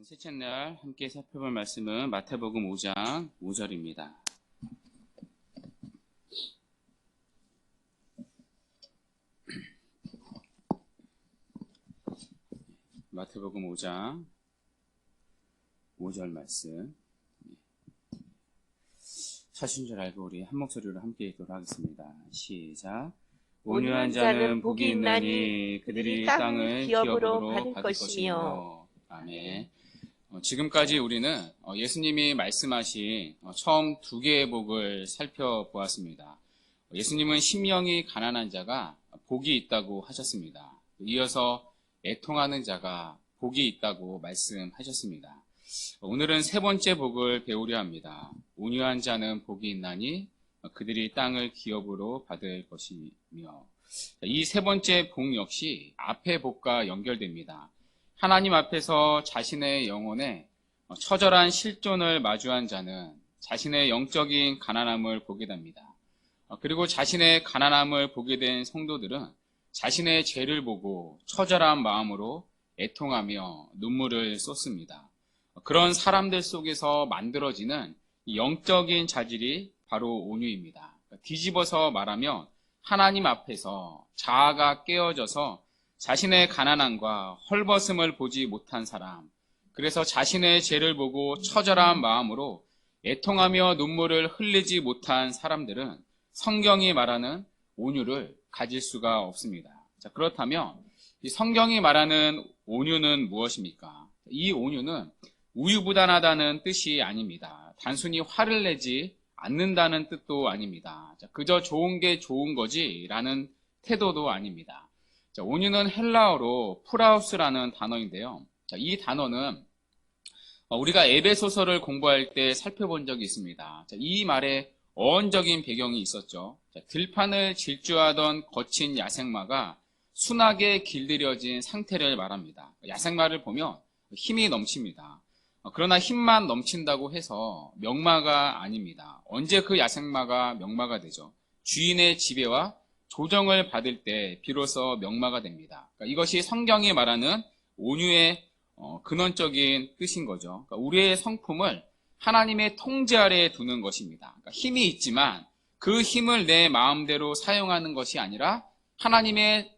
셋째 날 함께 살펴볼 말씀은 마태복음 5장 5절입니다. 마태복음 5장 5절 말씀. 찾으신 줄 알고 우리 한 목소리로 함께 읽도록 하겠습니다. 시작. 온유한 자는 복이 있나니 그들이 땅을 기업으로 받을 것이며. 아멘. 지금까지 우리는 예수님이 말씀하신 처음 두 개의 복을 살펴보았습니다. 예수님은 심령이 가난한 자가 복이 있다고 하셨습니다. 이어서 애통하는 자가 복이 있다고 말씀하셨습니다. 오늘은 세 번째 복을 배우려 합니다. 온유한 자는 복이 있나니 그들이 땅을 기업으로 받을 것이며. 이 세 번째 복 역시 앞의 복과 연결됩니다. 하나님 앞에서 자신의 영혼에 처절한 실존을 마주한 자는 자신의 영적인 가난함을 보게 됩니다. 그리고 자신의 가난함을 보게 된 성도들은 자신의 죄를 보고 처절한 마음으로 애통하며 눈물을 쏟습니다. 그런 사람들 속에서 만들어지는 영적인 자질이 바로 온유입니다. 뒤집어서 말하면 하나님 앞에서 자아가 깨어져서 자신의 가난함과 헐벗음을 보지 못한 사람, 그래서 자신의 죄를 보고 처절한 마음으로 애통하며 눈물을 흘리지 못한 사람들은 성경이 말하는 온유를 가질 수가 없습니다. 자, 그렇다면 이 성경이 말하는 온유는 무엇입니까? 이 온유는 우유부단하다는 뜻이 아닙니다. 단순히 화를 내지 않는다는 뜻도 아닙니다. 자, 그저 좋은 게 좋은 거지 라는 태도도 아닙니다. 자, 온유는 헬라어로 프라우스라는 단어인데요. 자, 이 단어는 우리가 에베소서를 공부할 때 살펴본 적이 있습니다. 자, 이 말에 어원적인 배경이 있었죠. 자, 들판을 질주하던 거친 야생마가 순하게 길들여진 상태를 말합니다. 야생마를 보면 힘이 넘칩니다. 그러나 힘만 넘친다고 해서 명마가 아닙니다. 언제 그 야생마가 명마가 되죠? 주인의 지배와 조정을 받을 때 비로소 명마가 됩니다. 그러니까 이것이 성경이 말하는 온유의 근원적인 뜻인 거죠. 그러니까 우리의 성품을 하나님의 통제 아래에 두는 것입니다. 그러니까 힘이 있지만 그 힘을 내 마음대로 사용하는 것이 아니라 하나님의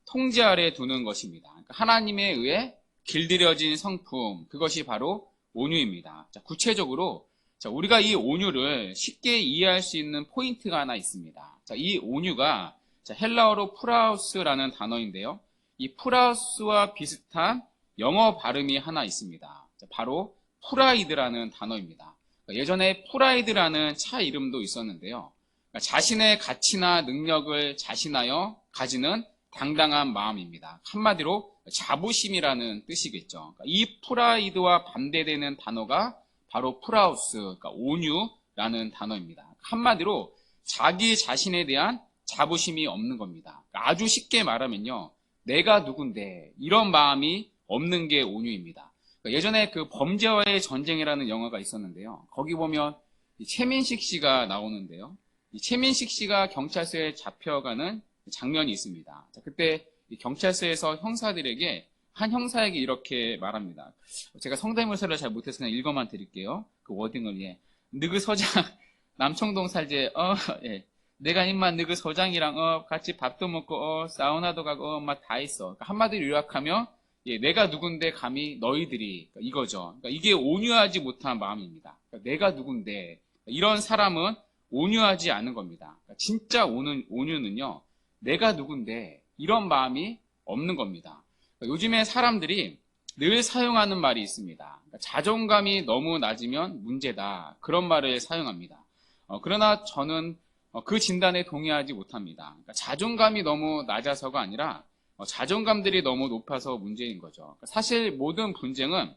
통제 아래에 두는 것입니다. 그러니까 하나님에 의해 길들여진 성품, 그것이 바로 온유입니다. 자, 구체적으로 우리가 이 온유를 쉽게 이해할 수 있는 포인트가 하나 있습니다. 자, 이 온유가 헬라어로 프라우스라는 단어인데요. 이 프라우스와 비슷한 영어 발음이 하나 있습니다. 바로 프라이드라는 단어입니다. 예전에 프라이드라는 차 이름도 있었는데요. 자신의 가치나 능력을 자신하여 가지는 당당한 마음입니다. 한마디로 자부심이라는 뜻이겠죠. 이 프라이드와 반대되는 단어가 바로 프라우스, 그러니까 온유라는 단어입니다. 한마디로 자기 자신에 대한 자부심이 없는 겁니다. 아주 쉽게 말하면요, 내가 누군데 이런 마음이 없는 게 온유입니다. 예전에 그 범죄와의 전쟁이라는 영화가 있었는데요. 거기 보면 최민식 씨가 나오는데요. 이 최민식 씨가 경찰서에 잡혀가는 장면이 있습니다. 그때 경찰서에서 형사들에게 한 형사에게 이렇게 말합니다. 제가 성대모사를 잘 못해서 그냥 읽어만 드릴게요. 그 워딩을. 예. 너그 서장 남청동 살제 예. 내가 임마 너그 서장이랑 같이 밥도 먹고 사우나도 가고 막 다 있어. 그러니까 한마디로 요약하면 예, 내가 누군데 감히 너희들이, 그러니까 이거죠. 그러니까 이게 온유하지 못한 마음입니다. 그러니까 내가 누군데 이런 사람은 온유하지 않은 겁니다. 그러니까 진짜 온유는요, 내가 누군데 이런 마음이 없는 겁니다. 그러니까 요즘에 사람들이 늘 사용하는 말이 있습니다. 그러니까 자존감이 너무 낮으면 문제다, 그런 말을 사용합니다. 그러나 저는 그 진단에 동의하지 못합니다. 그러니까 자존감이 너무 낮아서가 아니라 자존감들이 너무 높아서 문제인 거죠. 그러니까 사실 모든 분쟁은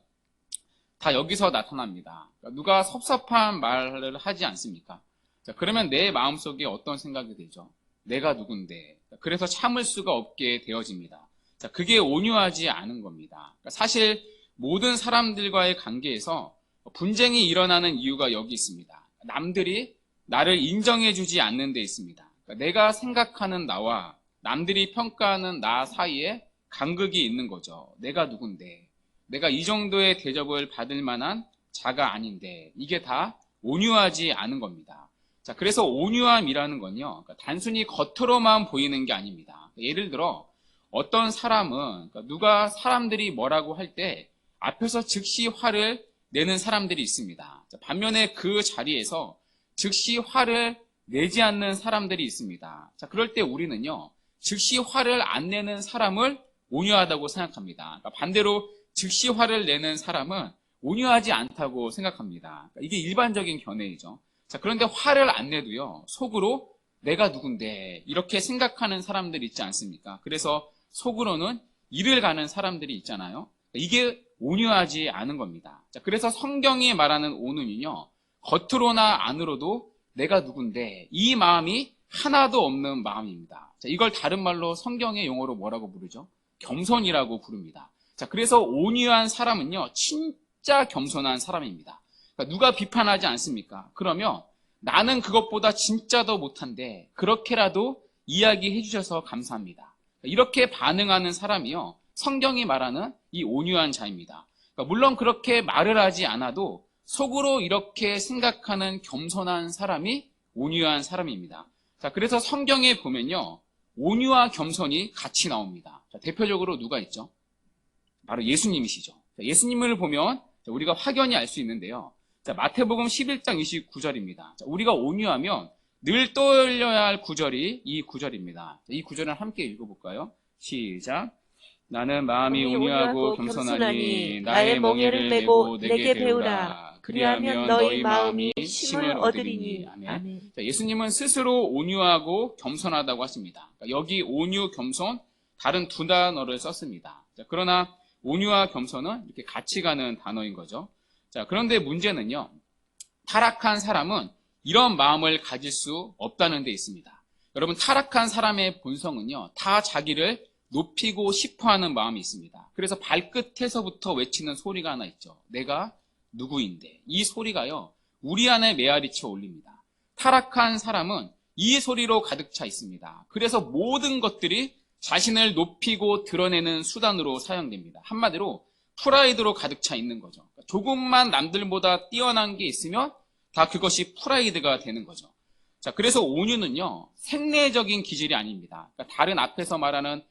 다 여기서 나타납니다. 그러니까 누가 섭섭한 말을 하지 않습니까? 자, 그러면 내 마음속에 어떤 생각이 들죠? 내가 누군데. 그래서 참을 수가 없게 되어집니다. 자, 그게 온유하지 않은 겁니다. 그러니까 사실 모든 사람들과의 관계에서 분쟁이 일어나는 이유가 여기 있습니다. 남들이 나를 인정해주지 않는 데 있습니다. 그러니까 내가 생각하는 나와 남들이 평가하는 나 사이에 간극이 있는 거죠. 내가 누군데. 내가 이 정도의 대접을 받을 만한 자가 아닌데 이게 다 온유하지 않은 겁니다. 자, 그래서 온유함이라는 건요, 그러니까 단순히 겉으로만 보이는 게 아닙니다. 예를 들어 어떤 사람은 그러니까 누가 사람들이 뭐라고 할 때 앞에서 즉시 화를 내는 사람들이 있습니다. 자, 반면에 그 자리에서 즉시 화를 내지 않는 사람들이 있습니다. 자, 그럴 때 우리는요, 즉시 화를 안 내는 사람을 온유하다고 생각합니다. 그러니까 반대로 즉시 화를 내는 사람은 온유하지 않다고 생각합니다. 그러니까 이게 일반적인 견해이죠. 자, 그런데 화를 안 내도요, 속으로 내가 누군데 이렇게 생각하는 사람들이 있지 않습니까? 그래서 속으로는 일을 가는 사람들이 있잖아요. 이게 온유하지 않은 겁니다. 자, 그래서 성경이 말하는 온유는요, 겉으로나 안으로도 내가 누군데 이 마음이 하나도 없는 마음입니다. 자, 이걸 다른 말로 성경의 용어로 뭐라고 부르죠? 겸손이라고 부릅니다. 자, 그래서 온유한 사람은요, 진짜 겸손한 사람입니다. 그러니까 누가 비판하지 않습니까? 그러면 나는 그것보다 진짜 더 못한데 그렇게라도 이야기해 주셔서 감사합니다. 이렇게 반응하는 사람이요, 성경이 말하는 이 온유한 자입니다. 그러니까 물론 그렇게 말을 하지 않아도 속으로 이렇게 생각하는 겸손한 사람이 온유한 사람입니다. 자, 그래서 성경에 보면요, 온유와 겸손이 같이 나옵니다. 자, 대표적으로 누가 있죠? 바로 예수님이시죠. 자, 예수님을 보면 우리가 확연히 알 수 있는데요. 자, 마태복음 11장 29절입니다. 자, 우리가 온유하면 늘 떠올려야 할 구절이 이 구절입니다. 자, 이 구절을 함께 읽어볼까요? 시작. 나는 마음이 온유하고 겸손하니 나의 멍에를 메고 내게 배우라. 그리하면 너희 마음이 쉼을 얻으리니. 아멘. 자, 예수님은 스스로 온유하고 겸손하다고 하십니다. 그러니까 여기 온유, 겸손 다른 두 단어를 썼습니다. 자, 그러나 온유와 겸손은 이렇게 같이 가는 단어인 거죠. 자, 그런데 문제는요, 타락한 사람은 이런 마음을 가질 수 없다는 데 있습니다. 여러분, 타락한 사람의 본성은요, 다 자기를 높이고 싶어 하는 마음이 있습니다. 그래서 발끝에서부터 외치는 소리가 하나 있죠. 내가 누구인데. 이 소리가요, 우리 안에 메아리쳐 올립니다. 타락한 사람은 이 소리로 가득 차 있습니다. 그래서 모든 것들이 자신을 높이고 드러내는 수단으로 사용됩니다. 한마디로 프라이드로 가득 차 있는 거죠. 조금만 남들보다 뛰어난 게 있으면 다 그것이 프라이드가 되는 거죠. 자, 그래서 온유는요, 생리적인 기질이 아닙니다. 그러니까 다른 앞에서 말하는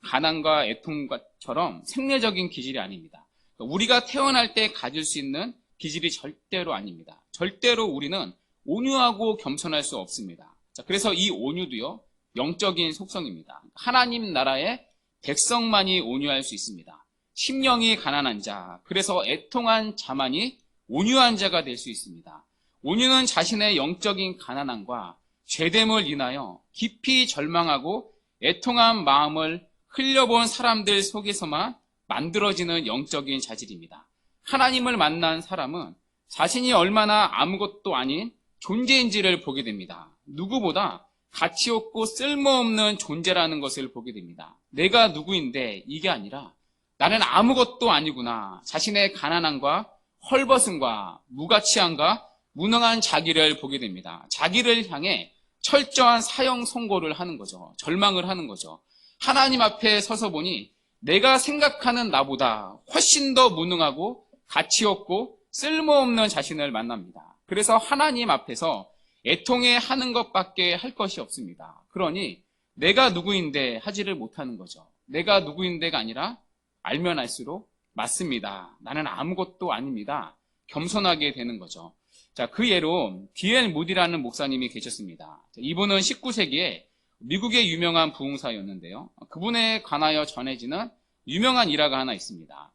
가난과 애통처럼 생리적인 기질이 아닙니다. 그러니까 우리가 태어날 때 가질 수 있는 기질이 절대로 아닙니다. 절대로 우리는 온유하고 겸손할 수 없습니다. 자, 그래서 이 온유도요, 영적인 속성입니다. 하나님 나라의 백성만이 온유할 수 있습니다. 심령이 가난한 자, 그래서 애통한 자만이 온유한 자가 될 수 있습니다. 온유는 자신의 영적인 가난함과 죄됨을 인하여 깊이 절망하고 애통한 마음을 흘려본 사람들 속에서만 만들어지는 영적인 자질입니다. 하나님을 만난 사람은 자신이 얼마나 아무것도 아닌 존재인지를 보게 됩니다. 누구보다 가치 없고 쓸모없는 존재라는 것을 보게 됩니다. 내가 누구인데 이게 아니라 나는 아무것도 아니구나. 자신의 가난함과 헐벗음과 무가치함과 무능한 자기를 보게 됩니다. 자기를 향해 철저한 사형 선고를 하는 거죠. 절망을 하는 거죠. 하나님 앞에 서서 보니 내가 생각하는 나보다 훨씬 더 무능하고 가치 없고 쓸모없는 자신을 만납니다. 그래서 하나님 앞에서 애통해 하는 것밖에 할 것이 없습니다. 그러니 내가 누구인데 하지를 못하는 거죠. 내가 누구인데가 아니라 알면 알수록 맞습니다. 나는 아무것도 아닙니다. 겸손하게 되는 거죠. 자, 그 예로 D.L. 무디라는 목사님이 계셨습니다. 이분은 19세기에 미국의 유명한 부흥사였는데요. 그분에 관하여 전해지는 유명한 일화가 하나 있습니다.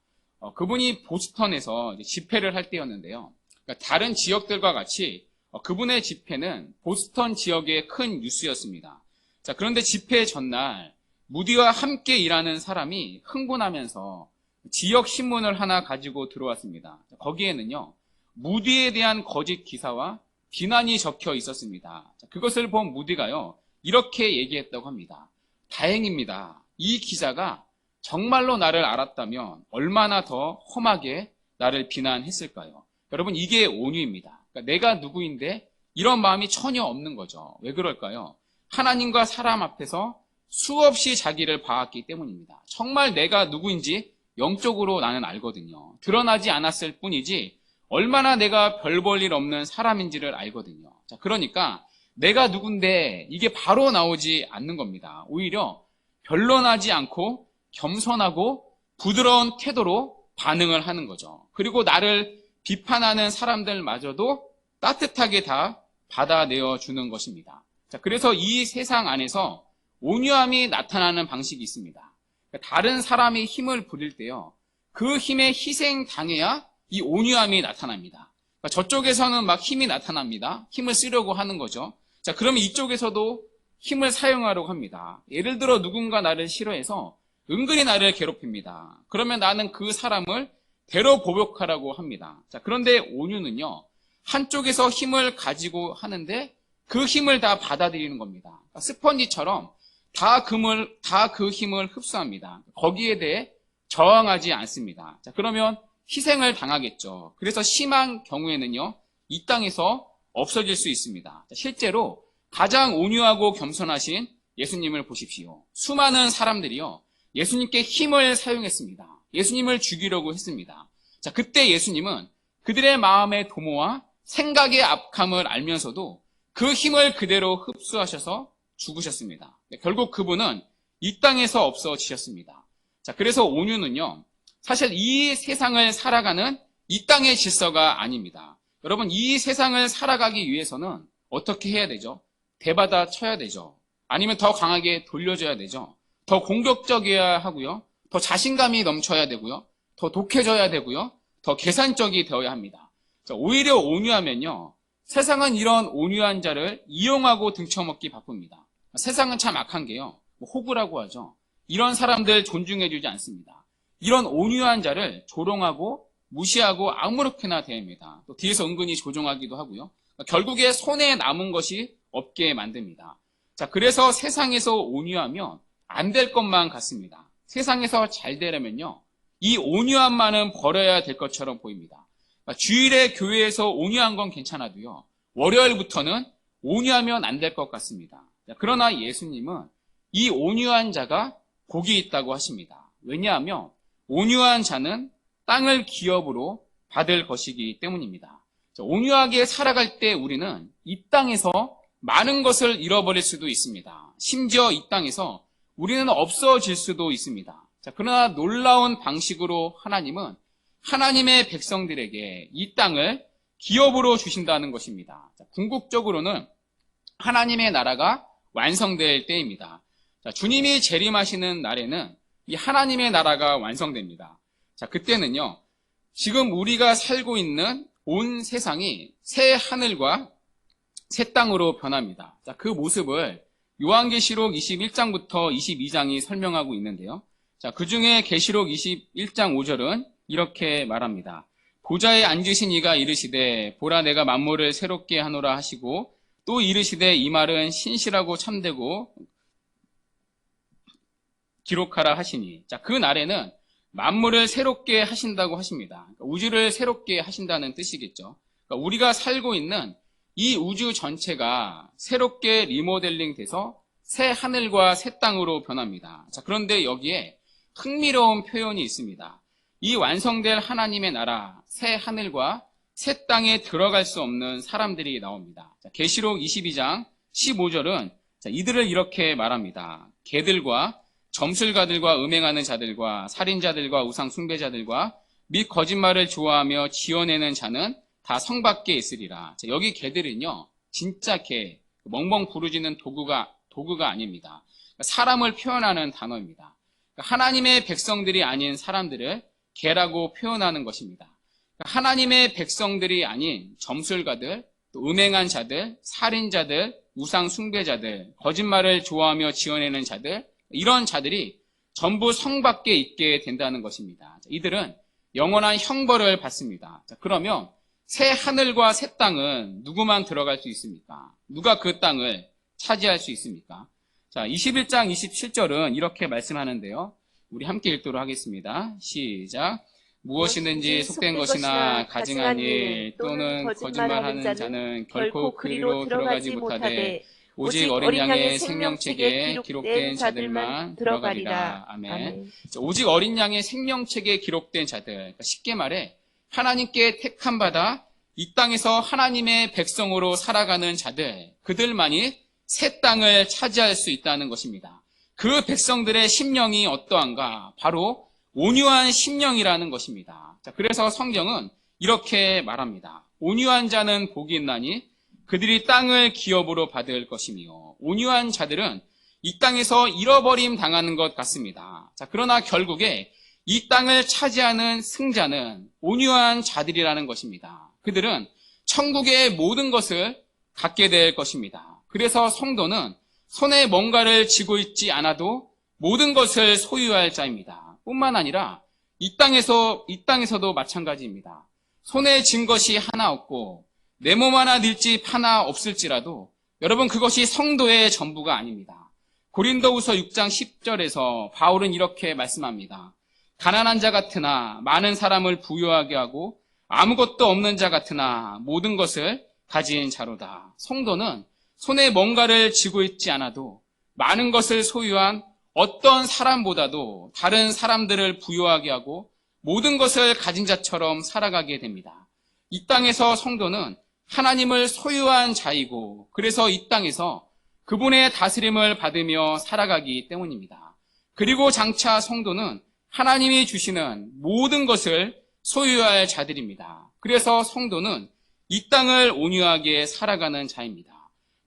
그분이 보스턴에서 집회를 할 때였는데요. 그러니까 다른 지역들과 같이 그분의 집회는 보스턴 지역의 큰 뉴스였습니다. 자, 그런데 집회 전날 무디와 함께 일하는 사람이 흥분하면서 지역 신문을 하나 가지고 들어왔습니다. 거기에는요, 무디에 대한 거짓 기사와 비난이 적혀 있었습니다. 그것을 본 무디가요, 이렇게 얘기했다고 합니다. 다행입니다. 이 기자가 정말로 나를 알았다면 얼마나 더 험하게 나를 비난했을까요? 여러분, 이게 온유입니다. 그러니까 내가 누구인데 이런 마음이 전혀 없는 거죠. 왜 그럴까요? 하나님과 사람 앞에서 수없이 자기를 봐왔기 때문입니다. 정말 내가 누구인지 영적으로 나는 알거든요. 드러나지 않았을 뿐이지 얼마나 내가 별 볼 일 없는 사람인지를 알거든요. 자, 그러니까 내가 누군데 이게 바로 나오지 않는 겁니다. 오히려 변론하지 않고 겸손하고 부드러운 태도로 반응을 하는 거죠. 그리고 나를 비판하는 사람들마저도 따뜻하게 다 받아내어 주는 것입니다. 자, 그래서 이 세상 안에서 온유함이 나타나는 방식이 있습니다. 다른 사람이 힘을 부릴 때요, 그 힘에 희생당해야 이 온유함이 나타납니다. 저쪽에서는 막 힘이 나타납니다. 힘을 쓰려고 하는 거죠. 자, 그러면 이쪽에서도 힘을 사용하려고 합니다. 예를 들어 누군가 나를 싫어해서 은근히 나를 괴롭힙니다. 그러면 나는 그 사람을 대로 보복하라고 합니다. 자, 그런데 온유는요, 한쪽에서 힘을 가지고 하는데 그 힘을 다 받아들이는 겁니다. 스펀지처럼 다 그 힘을 흡수합니다. 거기에 대해 저항하지 않습니다. 자, 그러면 희생을 당하겠죠. 그래서 심한 경우에는요, 이 땅에서 없어질 수 있습니다. 자, 실제로 가장 온유하고 겸손하신 예수님을 보십시오. 수많은 사람들이요, 예수님께 힘을 사용했습니다. 예수님을 죽이려고 했습니다. 자, 그때 예수님은 그들의 마음의 도모와 생각의 악함을 알면서도 그 힘을 그대로 흡수하셔서 죽으셨습니다. 결국 그분은 이 땅에서 없어지셨습니다. 자, 그래서 온유는요, 사실 이 세상을 살아가는 이 땅의 질서가 아닙니다. 여러분, 이 세상을 살아가기 위해서는 어떻게 해야 되죠? 대받아 쳐야 되죠. 아니면 더 강하게 돌려줘야 되죠. 더 공격적이어야 하고요. 더 자신감이 넘쳐야 되고요. 더 독해져야 되고요. 더 계산적이 되어야 합니다. 자, 오히려 온유하면요, 세상은 이런 온유한 자를 이용하고 등쳐먹기 바쁩니다. 세상은 참 악한 게요, 호구라고 하죠. 이런 사람들 존중해주지 않습니다. 이런 온유한 자를 조롱하고 무시하고 아무렇게나 대합니다. 또 뒤에서 은근히 조종하기도 하고요. 결국에 손에 남은 것이 없게 만듭니다. 자, 그래서 세상에서 온유하면 안 될 것만 같습니다. 세상에서 잘 되려면요, 이 온유함만은 버려야 될 것처럼 보입니다. 주일에 교회에서 온유한 건 괜찮아도요, 월요일부터는 온유하면 안 될 것 같습니다. 그러나 예수님은 이 온유한 자가 복이 있다고 하십니다. 왜냐하면 온유한 자는 땅을 기업으로 받을 것이기 때문입니다. 온유하게 살아갈 때 우리는 이 땅에서 많은 것을 잃어버릴 수도 있습니다. 심지어 이 땅에서 우리는 없어질 수도 있습니다. 자, 그러나 놀라운 방식으로 하나님은 하나님의 백성들에게 이 땅을 기업으로 주신다는 것입니다. 자, 궁극적으로는 하나님의 나라가 완성될 때입니다. 자, 주님이 재림하시는 날에는 이 하나님의 나라가 완성됩니다. 자, 그때는요, 지금 우리가 살고 있는 온 세상이 새 하늘과 새 땅으로 변합니다. 자, 그 모습을 요한계시록 21장부터 22장이 설명하고 있는데요. 자, 그 중에 계시록 21장 5절은 이렇게 말합니다. 보좌에 앉으신 이가 이르시되 보라 내가 만물을 새롭게 하노라 하시고 또 이르시되 이 말은 신실하고 참되고 기록하라 하시니. 자, 그 날에는 만물을 새롭게 하신다고 하십니다. 그러니까 우주를 새롭게 하신다는 뜻이겠죠. 그러니까 우리가 살고 있는 이 우주 전체가 새롭게 리모델링 돼서 새 하늘과 새 땅으로 변합니다. 자, 그런데 여기에 흥미로운 표현이 있습니다. 이 완성될 하나님의 나라, 새 하늘과 새 땅에 들어갈 수 없는 사람들이 나옵니다. 자, 계시록 22장 15절은 이들을 이렇게 말합니다. 개들과 점술가들과 음행하는 자들과 살인자들과 우상 숭배자들과 및 거짓말을 좋아하며 지어내는 자는 다 성 밖에 있으리라. 자, 여기 개들은요, 진짜 개, 멍멍 부르짖는 도구가 아닙니다. 사람을 표현하는 단어입니다. 하나님의 백성들이 아닌 사람들을 개라고 표현하는 것입니다. 하나님의 백성들이 아닌 점술가들, 또 음행한 자들, 살인자들, 우상 숭배자들, 거짓말을 좋아하며 지어내는 자들, 이런 자들이 전부 성 밖에 있게 된다는 것입니다. 이들은 영원한 형벌을 받습니다. 자, 그러면 새 하늘과 새 땅은 누구만 들어갈 수 있습니까? 누가 그 땅을 차지할 수 있습니까? 자, 21장 27절은 이렇게 말씀하는데요. 우리 함께 읽도록 하겠습니다. 시작. 무엇이든지 속된 것이나 가증한 일 또는 거짓말하는 자는 결코 그리로 들어가지 못하되 오직 어린 양의 생명책에 기록된 자들만 들어가리라. 아멘. 오직 어린 양의 생명책에 기록된 자들, 그러니까 쉽게 말해 하나님께 택함받아 이 땅에서 하나님의 백성으로 살아가는 자들, 그들만이 새 땅을 차지할 수 있다는 것입니다. 그 백성들의 심령이 어떠한가? 바로 온유한 심령이라는 것입니다. 자, 그래서 성경은 이렇게 말합니다. 온유한 자는 복이 있나니 그들이 땅을 기업으로 받을 것이며, 온유한 자들은 이 땅에서 잃어버림 당하는 것 같습니다. 자, 그러나 결국에 이 땅을 차지하는 승자는 온유한 자들이라는 것입니다. 그들은 천국의 모든 것을 갖게 될 것입니다. 그래서 성도는 손에 뭔가를 쥐고 있지 않아도 모든 것을 소유할 자입니다. 뿐만 아니라 이 땅에서도 마찬가지입니다. 손에 쥔 것이 하나 없고 내 몸 하나 늘 집 하나 없을지라도 여러분, 그것이 성도의 전부가 아닙니다. 고린도후서 6장 10절에서 바울은 이렇게 말씀합니다. 가난한 자 같으나 많은 사람을 부유하게 하고 아무것도 없는 자 같으나 모든 것을 가진 자로다. 성도는 손에 뭔가를 쥐고 있지 않아도 많은 것을 소유한 어떤 사람보다도 다른 사람들을 부유하게 하고 모든 것을 가진 자처럼 살아가게 됩니다. 이 땅에서 성도는 하나님을 소유한 자이고, 그래서 이 땅에서 그분의 다스림을 받으며 살아가기 때문입니다. 그리고 장차 성도는 하나님이 주시는 모든 것을 소유할 자들입니다. 그래서 성도는 이 땅을 온유하게 살아가는 자입니다.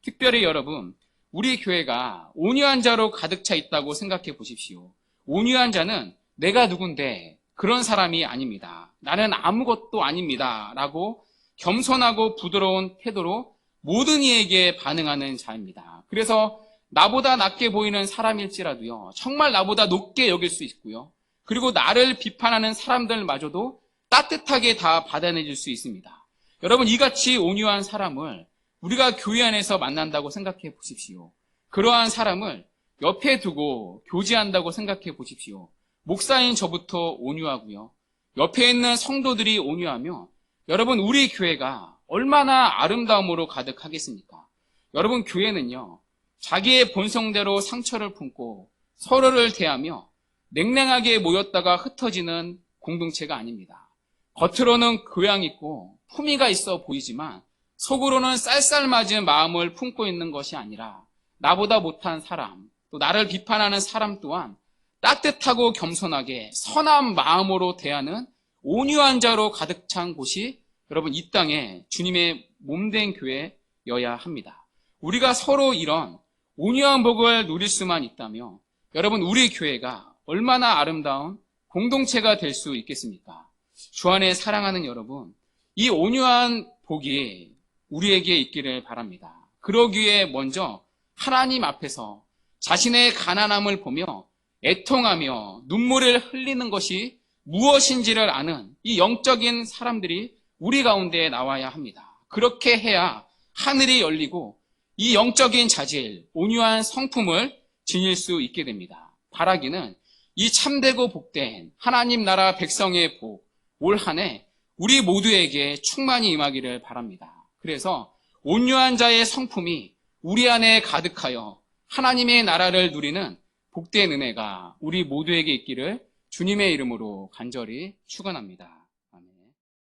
특별히 여러분, 우리 교회가 온유한 자로 가득 차 있다고 생각해 보십시오. 온유한 자는 내가 누군데 그런 사람이 아닙니다. 나는 아무것도 아닙니다. 라고 겸손하고 부드러운 태도로 모든 이에게 반응하는 자입니다. 그래서 나보다 낮게 보이는 사람일지라도요, 정말 나보다 높게 여길 수 있고요. 그리고 나를 비판하는 사람들마저도 따뜻하게 다 받아내줄 수 있습니다. 여러분, 이같이 온유한 사람을 우리가 교회 안에서 만난다고 생각해 보십시오. 그러한 사람을 옆에 두고 교제한다고 생각해 보십시오. 목사인 저부터 온유하고요. 옆에 있는 성도들이 온유하며 여러분, 우리 교회가 얼마나 아름다움으로 가득하겠습니까? 여러분, 교회는요, 자기의 본성대로 상처를 품고 서로를 대하며 냉랭하게 모였다가 흩어지는 공동체가 아닙니다. 겉으로는 교양 있고 품위가 있어 보이지만 속으로는 쌀쌀맞은 마음을 품고 있는 것이 아니라 나보다 못한 사람, 또 나를 비판하는 사람 또한 따뜻하고 겸손하게 선한 마음으로 대하는 온유한 자로 가득 찬 곳이 여러분, 이 땅에 주님의 몸된 교회여야 합니다. 우리가 서로 이런 온유한 복을 누릴 수만 있다며 여러분, 우리 교회가 얼마나 아름다운 공동체가 될 수 있겠습니까? 주 안에 사랑하는 여러분, 이 온유한 복이 우리에게 있기를 바랍니다. 그러기에 먼저 하나님 앞에서 자신의 가난함을 보며 애통하며 눈물을 흘리는 것이 무엇인지를 아는 이 영적인 사람들이 우리 가운데 나와야 합니다. 그렇게 해야 하늘이 열리고 이 영적인 자질, 온유한 성품을 지닐 수 있게 됩니다. 바라기는 이 참되고 복된 하나님 나라 백성의 복, 올 한 해 우리 모두에게 충만히 임하기를 바랍니다. 그래서 온유한 자의 성품이 우리 안에 가득하여 하나님의 나라를 누리는 복된 은혜가 우리 모두에게 있기를 주님의 이름으로 간절히 축원합니다.